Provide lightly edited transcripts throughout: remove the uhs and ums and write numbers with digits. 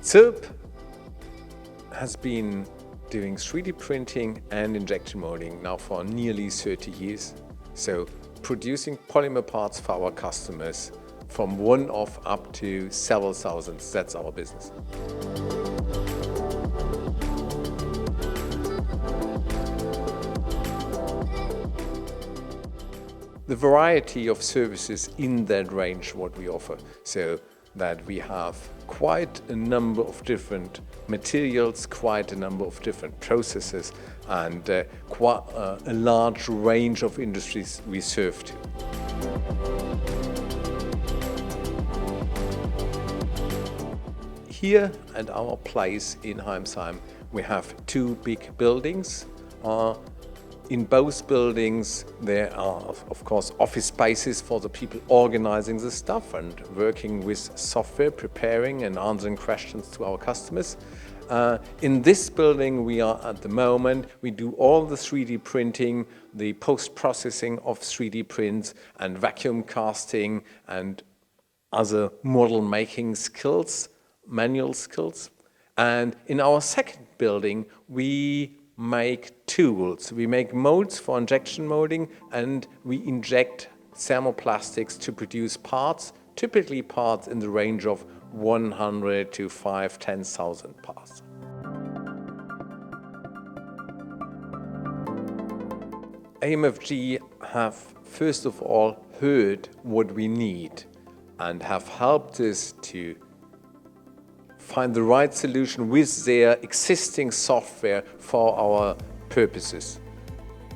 cirp has been doing 3D printing and injection molding now for nearly 30 years. So producing polymer parts for our customers from one-off up to several thousands, that's our business. The variety of services in that range what we offer, so that we have quite a number of different materials, quite a number of different processes, and quite a large range of industries we serve to. Here at our place in Heimsheim, we have two big buildings. In both buildings there are, of course, office spaces for the people organizing the stuff and working with software, preparing and answering questions to our customers. In this building we are at the moment, we do all the 3D printing, the post-processing of 3D prints and vacuum casting and other model making skills, manual skills. And in our second building we make tools. We make molds for injection molding and we inject thermoplastics to produce parts, typically parts in the range of 100 to 10,000 parts. AMFG have first of all heard what we need and have helped us to find the right solution with their existing software for our purposes.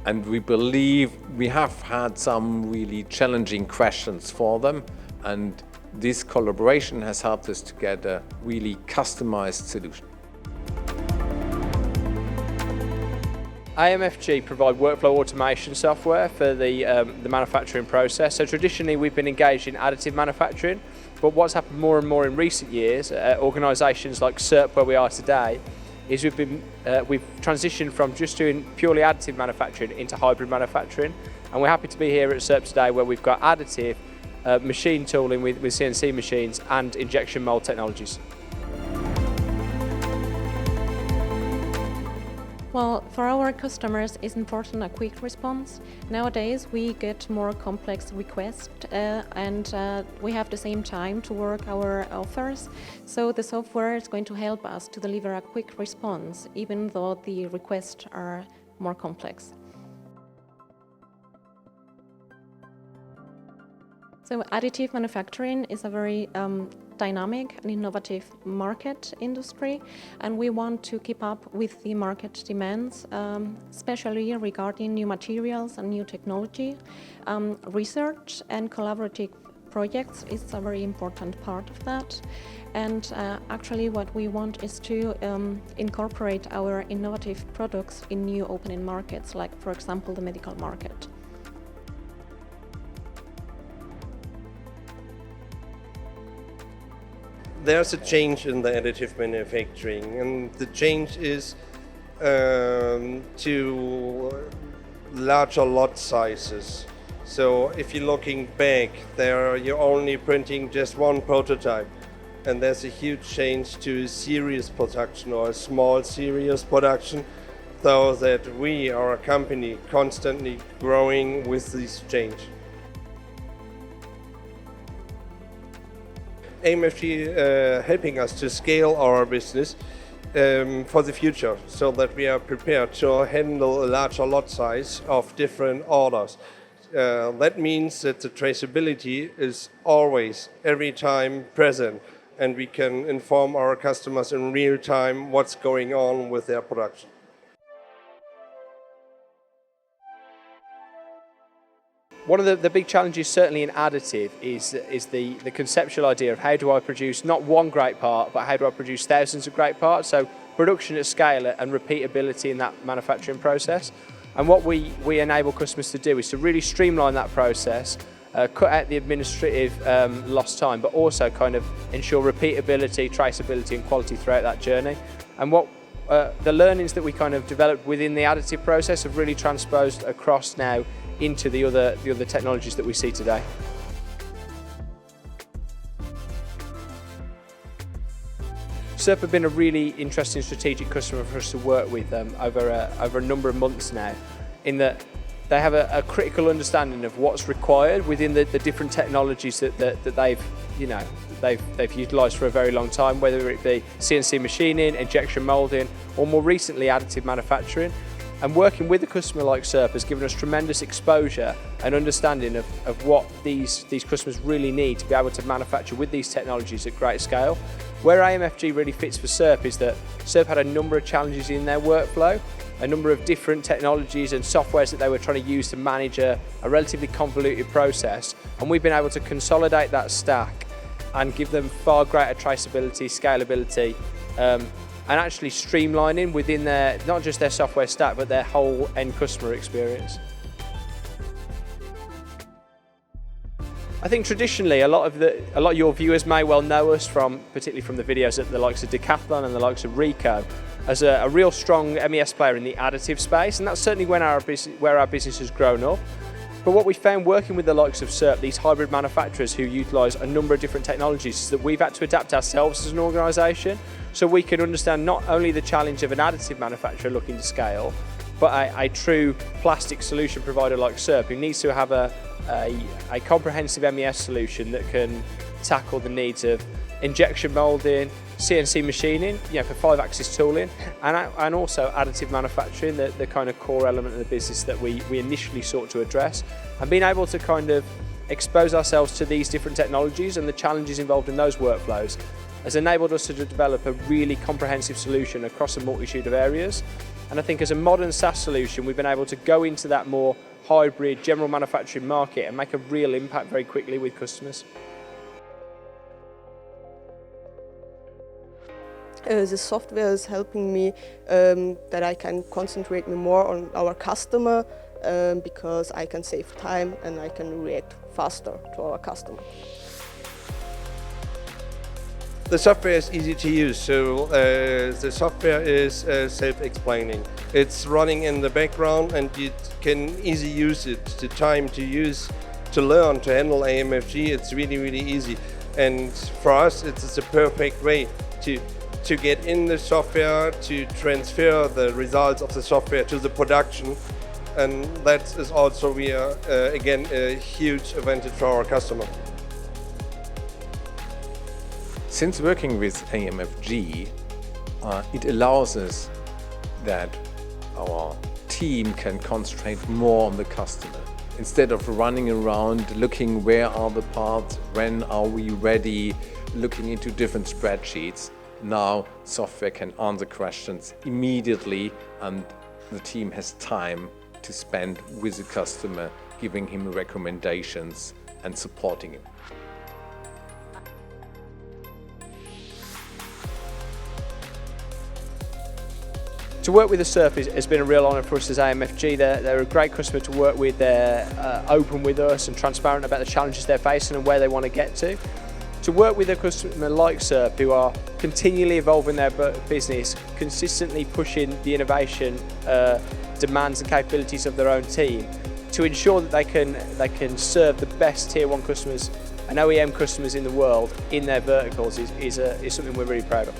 And we believe we have had some really challenging questions for them, and this collaboration has helped us to get a really customized solution. AMFG provide workflow automation software for the manufacturing process. So traditionally we've been engaged in additive manufacturing, but what's happened more and more in recent years, organisations like cirp, where we are today, is we've transitioned from just doing purely additive manufacturing into hybrid manufacturing, and we're happy to be here at cirp today where we've got additive machine tooling with CNC machines and injection mold technologies. Well, for our customers it's important a quick response. Nowadays we get more complex requests and we have the same time to work our offers. So the software is going to help us to deliver a quick response even though the requests are more complex. So additive manufacturing is a very dynamic and innovative market industry, and we want to keep up with the market demands, especially regarding new materials and new technology. Research and collaborative projects is a very important part of that, and actually what we want is to incorporate our innovative products in new opening markets, like for example the medical market. There's a change in the additive manufacturing, and the change is to larger lot sizes. So if you're looking back, you're only printing just one prototype, and there's a huge change to series production or a small series production, so that we are a company constantly growing with this change. AMFG helping us to scale our business for the future, so that we are prepared to handle a larger lot size of different orders. That means that the traceability is always, every time present, and we can inform our customers in real time what's going on with their production. One of the big challenges certainly in additive is the conceptual idea of how do I produce not one great part, but how do I produce thousands of great parts. So production at scale and repeatability in that manufacturing process. And what we enable customers to do is to really streamline that process, cut out the administrative lost time, but also kind of ensure repeatability, traceability and quality throughout that journey. And what the learnings that we kind of developed within the additive process have really transposed across now into the other technologies that we see today. cirp have been a really interesting strategic customer for us to work with over a number of months now, in that they have a critical understanding of what's required within the different technologies that they've utilised for a very long time, whether it be CNC machining, injection moulding, or more recently additive manufacturing. And working with a customer like cirp has given us tremendous exposure and understanding of what these customers really need to be able to manufacture with these technologies at great scale. Where AMFG really fits for cirp is that cirp had a number of challenges in their workflow, a number of different technologies and softwares that they were trying to use to manage a relatively convoluted process, and we've been able to consolidate that stack and give them far greater traceability, scalability, and actually streamlining within their, not just their software stack, but their whole end customer experience. I think traditionally a lot of your viewers may well know us particularly from the videos at the likes of Decathlon and the likes of Ricoh, as a real strong MES player in the additive space, and that's certainly where our business has grown up. But what we found working with the likes of cirp, these hybrid manufacturers who utilise a number of different technologies, is that we've had to adapt ourselves as an organisation so we can understand not only the challenge of an additive manufacturer looking to scale, but a true plastic solution provider like cirp, who needs to have a comprehensive MES solution that can tackle the needs of injection moulding, CNC machining, for 5-axis tooling, and also additive manufacturing, the kind of core element of the business that we initially sought to address. And being able to kind of expose ourselves to these different technologies and the challenges involved in those workflows has enabled us to develop a really comprehensive solution across a multitude of areas. And I think as a modern SaaS solution, we've been able to go into that more hybrid general manufacturing market and make a real impact very quickly with customers. The software is helping me that I can concentrate me more on our customer because I can save time and I can react faster to our customer. The software is easy to use, so the software is self-explaining. It's running in the background and you can easily use it. The time to learn to handle AMFG, it's really, really easy. And for us, it's a perfect way to get in the software, to transfer the results of the software to the production. And that is also, again, a huge advantage for our customer. Since working with AMFG, it allows us that our team can concentrate more on the customer. Instead of running around looking where are the parts, when are we ready, looking into different spreadsheets, now software can answer questions immediately and the team has time to spend with the customer, giving him recommendations and supporting him. To work with the cirp has been a real honour for us as AMFG. They're a great customer to work with. They're open with us and transparent about the challenges they're facing and where they want to get to. To work with a customer like cirp, who are continually evolving their business, consistently pushing the innovation demands and capabilities of their own team, to ensure that they can serve the best Tier 1 customers and OEM customers in the world in their verticals is something we're really proud of.